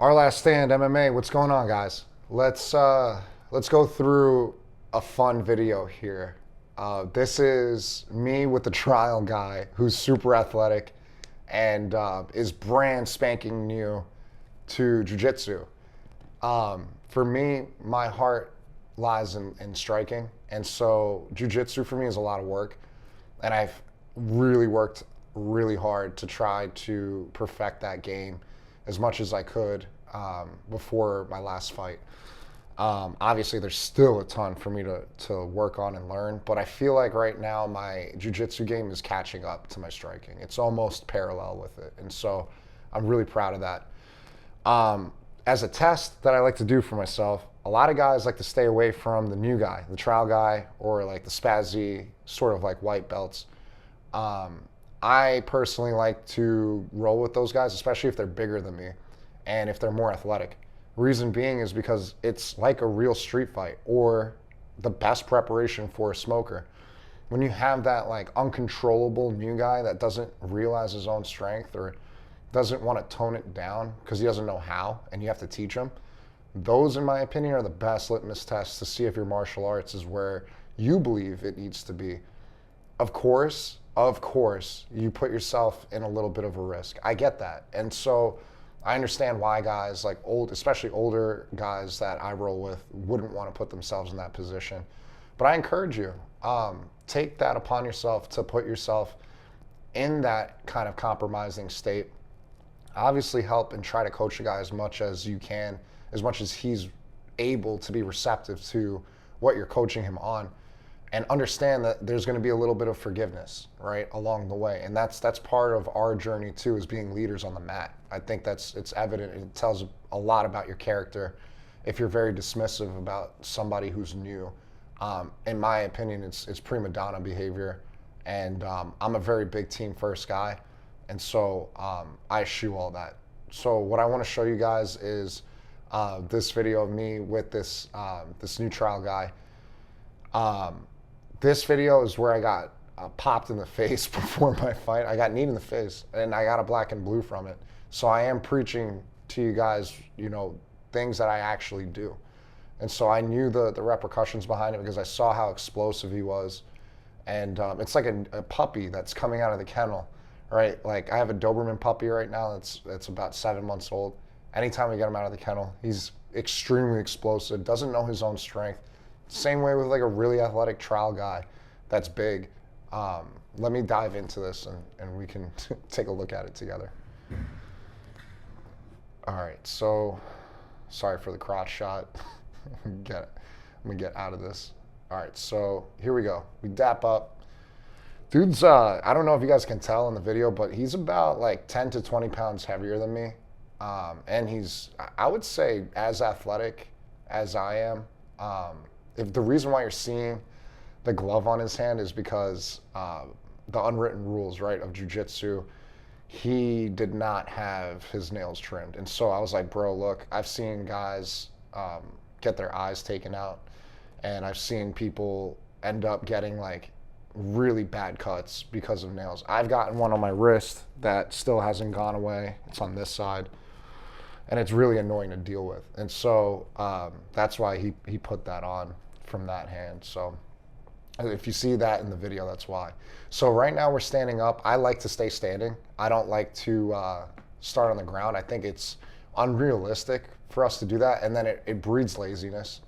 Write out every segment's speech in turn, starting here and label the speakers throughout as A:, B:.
A: Our Last Stand MMA. What's going on, guys? Let's go through a fun video here. This is me with the trial guy who's super athletic and is brand spanking new to jiu-jitsu. For me, my heart lies in striking, and so jiu-jitsu for me is a lot of work, and I've really worked really hard to try to perfect that game as much as I could before my last fight. Obviously, there's still a ton for me to work on and learn, but I feel like right now my jiu-jitsu game is catching up to my striking. It's almost parallel with it, and so I'm really proud of that. As a test that I like to do for myself, a lot of guys like to stay away from the new guy, the trial guy, or like the Spazzy, sort of like white belts. I personally like to roll with those guys, especially if they're bigger than me and if they're more athletic. Reason being is because it's like a real street fight or the best preparation for a smoker. When you have that like uncontrollable new guy that doesn't realize his own strength or doesn't want to tone it down because he doesn't know how and you have to teach him, those, in my opinion, are the best litmus tests to see if your martial arts is where you believe it needs to be. Of course, you put yourself in a little bit of a risk. I get that. And so I understand why guys like especially older guys that I roll with wouldn't want to put themselves in that position. But I encourage you, take that upon yourself to put yourself in that kind of compromising state. Obviously help and try to coach a guy as much as you can, as much as he's able to be receptive to what you're coaching him on. And understand that there's going to be a little bit of forgiveness, right, along the way. And that's part of our journey too, is being leaders on the mat. I think it's evident. It tells a lot about your character if you're very dismissive about somebody who's new. In my opinion, it's prima donna behavior. And I'm a very big team first guy. And so I eschew all that. So what I want to show you guys is this video of me with this new trial guy. This video is where I got popped in the face before my fight. I got kneed in the face, and I got a black and blue from it. So I am preaching to you guys, things that I actually do. And so I knew the repercussions behind it because I saw how explosive he was. And it's like a puppy that's coming out of the kennel, right? Like I have a Doberman puppy right now that's about 7 months old. Anytime we get him out of the kennel, he's extremely explosive, doesn't know his own strength. Same way with like a really athletic trial guy that's big. Let me dive into this and we can take a look at it together. All right, so sorry for the crotch shot. Let me get out of this. All right, so here we go. We dap up. Dude's, I don't know if you guys can tell in the video, but he's about like 10 to 20 pounds heavier than me. And he's, I would say, as athletic as I am. If the reason why you're seeing the glove on his hand is because the unwritten rules, right, of jiu-jitsu, he did not have his nails trimmed. And so I was like, bro, look, I've seen guys get their eyes taken out, and I've seen people end up getting like really bad cuts because of nails. I've gotten one on my wrist that still hasn't gone away. It's on this side. And it's really annoying to deal with. And so that's why he put that on from that hand. So if you see that in the video, that's why. So right now we're standing up. I like to stay standing. I don't like to start on the ground. I think it's unrealistic for us to do that. And then it breeds laziness,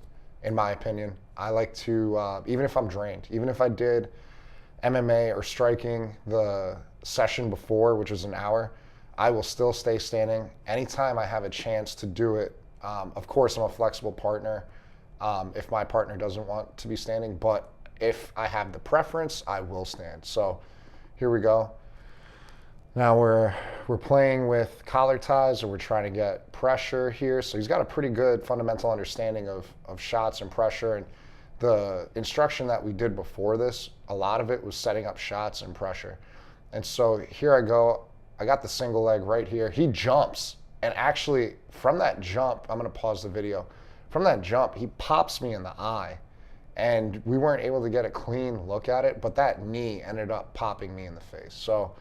A: in my opinion. I like to, even if I'm drained, even if I did MMA or striking the session before, which was an hour, I will still stay standing anytime I have a chance to do it. Of course, I'm a flexible partner if my partner doesn't want to be standing, but if I have the preference, I will stand. So here we go. Now we're playing with collar ties, or we're trying to get pressure here. So he's got a pretty good fundamental understanding of shots and pressure. And the instruction that we did before this, a lot of it was setting up shots and pressure. And so here I go. I got the single leg right here. He jumps, and actually from that jump, I'm gonna pause the video. From that jump, he pops me in the eye, and we weren't able to get a clean look at it, but that knee ended up popping me in the face. So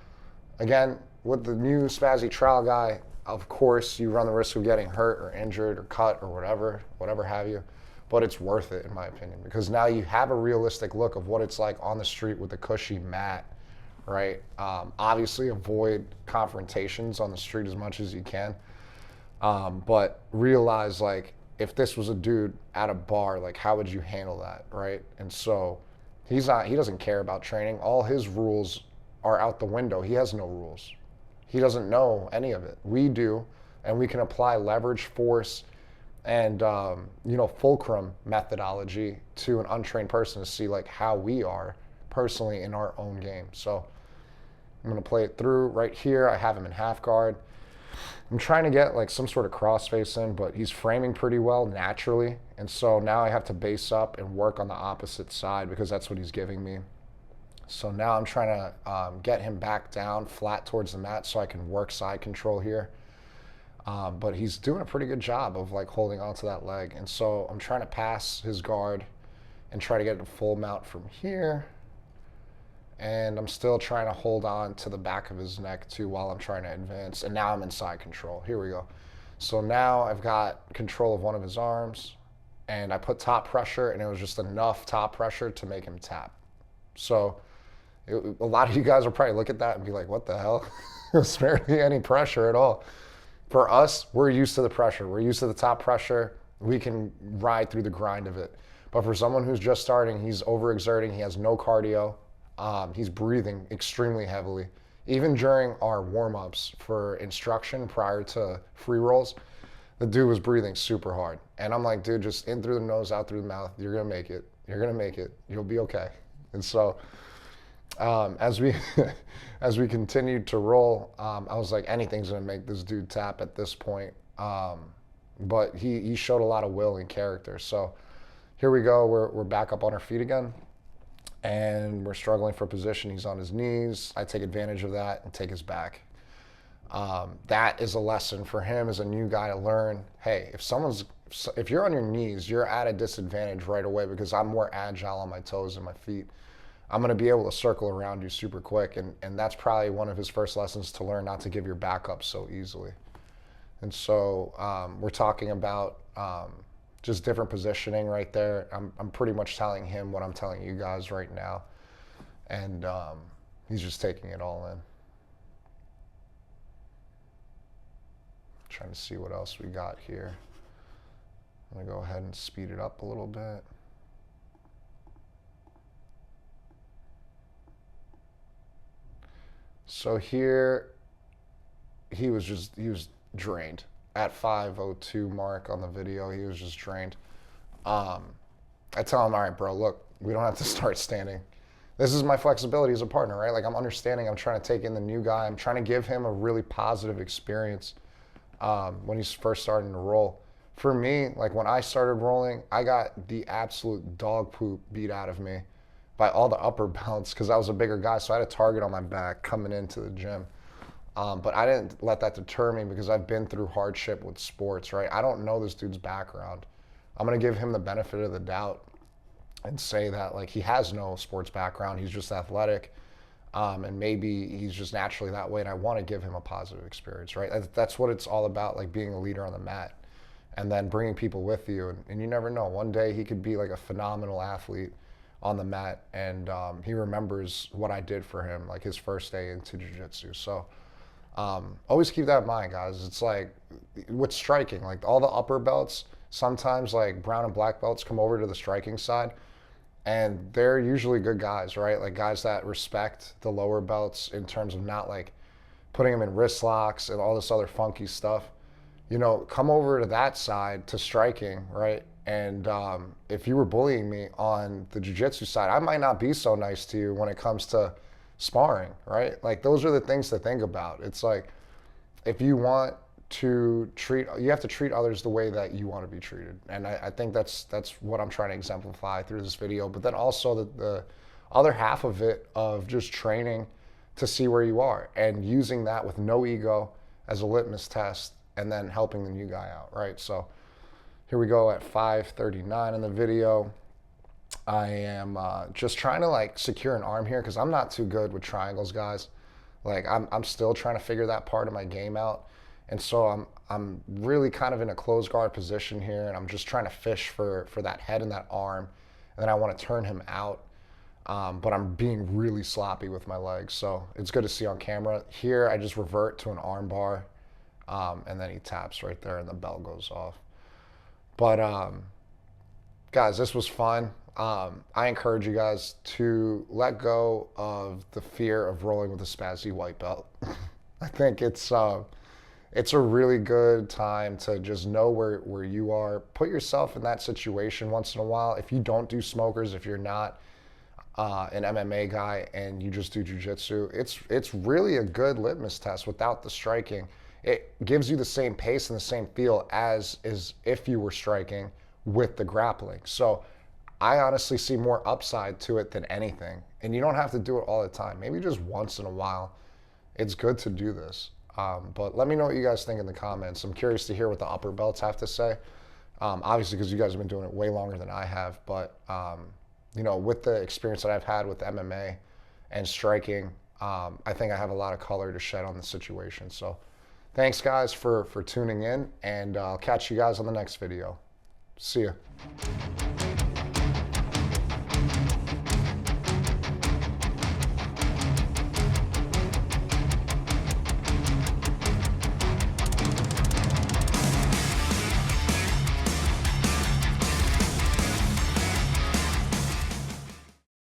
A: again, with the new Spazzy trial guy, Of course, you run the risk of getting hurt or injured or cut or whatever have you. But it's worth it, in my opinion, because now you have a realistic look of what it's like on the street with a cushy mat, right? Obviously, avoid confrontations on the street as much as you can. But realize, like, if this was a dude at a bar, like, how would you handle that, right? And so he doesn't care about training. All his rules are out the window. He has no rules. He doesn't know any of it. We do, and we can apply leverage, force, and fulcrum methodology to an untrained person to see like how we are personally in our own game. So I'm going to play it through right here. I have him in half guard. I'm trying to get like some sort of crossface in, but he's framing pretty well naturally. And so now I have to base up and work on the opposite side because that's what he's giving me. So now I'm trying to get him back down flat towards the mat so I can work side control here. But he's doing a pretty good job of like holding onto that leg. And so I'm trying to pass his guard and try to get a full mount from here. And I'm still trying to hold on to the back of his neck too while I'm trying to advance. And now I'm in side control. Here we go. So now I've got control of one of his arms and I put top pressure, and it was just enough top pressure to make him tap. So a lot of you guys will probably look at that and be like, what the hell? There's barely any pressure at all. For us, we're used to the pressure. We're used to the top pressure. We can ride through the grind of it. But for someone who's just starting, he's overexerting. He has no cardio. He's breathing extremely heavily. Even during our warm-ups for instruction prior to free rolls, the dude was breathing super hard. And I'm like, dude, just in through the nose, out through the mouth. You're going to make it. You're going to make it. You'll be okay. And so as we as we continued to roll, I was like, anything's going to make this dude tap at this point. But he showed a lot of will and character. So here we go. We're back up on our feet again. And we're struggling for position. He's on his knees. I take advantage of that and take his back. That is a lesson for him as a new guy to learn. Hey, if you're on your knees, you're at a disadvantage right away because I'm more agile on my toes and my feet. I'm going to be able to circle around you super quick. And that's probably one of his first lessons to learn, not to give your back up so easily. And so we're talking about just different positioning right there. I'm pretty much telling him what I'm telling you guys right now. And he's just taking it all in. Trying to see what else we got here. I'm going to go ahead and speed it up a little bit. So here, he was drained. At 5:02 mark on the video, he was just drained. I tell him, all right, bro, look, we don't have to start standing. This is my flexibility as a partner, right? Like, I'm understanding, I'm trying to take in the new guy. I'm trying to give him a really positive experience when he's first starting to roll. For me, like when I started rolling, I got the absolute dog poop beat out of me by all the upper bounce because I was a bigger guy, so I had a target on my back coming into the gym. But I didn't let that deter me because I've been through hardship with sports, right? I don't know this dude's background. I'm going to give him the benefit of the doubt and say that like he has no sports background. He's just athletic. And maybe he's just naturally that way. And I want to give him a positive experience, right? That's what it's all about, like being a leader on the mat and then bringing people with you. And you never know. One day he could be like a phenomenal athlete on the mat. And he remembers what I did for him, like his first day into jiu-jitsu. So always keep that in mind, guys. It's like with striking, like all the upper belts, sometimes like brown and black belts come over to the striking side and they're usually good guys, right? Like guys that respect the lower belts in terms of not like putting them in wrist locks and all this other funky stuff. You know, come over to that side to striking, right? And if you were bullying me on the jiu-jitsu side, I might not be so nice to you when it comes to sparring, right? Like those are the things to think about. It's like if you want to you have to treat others the way that you want to be treated. And I think that's what I'm trying to exemplify through this video. But then also the other half of it of just training to see where you are and using that with no ego as a litmus test and then helping the new guy out, right? So here we go at 5:39 in the video. I am just trying to like secure an arm here because I'm not too good with triangles, guys. Like I'm still trying to figure that part of my game out. And so I'm really kind of in a closed guard position here, and I'm just trying to fish for that head and that arm, and then I want to turn him out. But I'm being really sloppy with my legs, so it's good to see on camera. Here, I just revert to an arm bar, and then he taps right there, and the bell goes off. But guys, this was fun. I encourage you guys to let go of the fear of rolling with a Spazzy white belt. I think it's a really good time to just know where you are. Put yourself in that situation once in a while. If you don't do smokers, if you're not an MMA guy and you just do jiu-jitsu, it's really a good litmus test without the striking. It gives you the same pace and the same feel as if you were striking with the grappling. So I honestly see more upside to it than anything. And you don't have to do it all the time. Maybe just once in a while. It's good to do this. But let me know what you guys think in the comments. I'm curious to hear what the upper belts have to say. Obviously, because you guys have been doing it way longer than I have. But, you know, with the experience that I've had with MMA and striking, I think I have a lot of color to shed on the situation. So thanks, guys, for tuning in. And I'll catch you guys on the next video. See ya.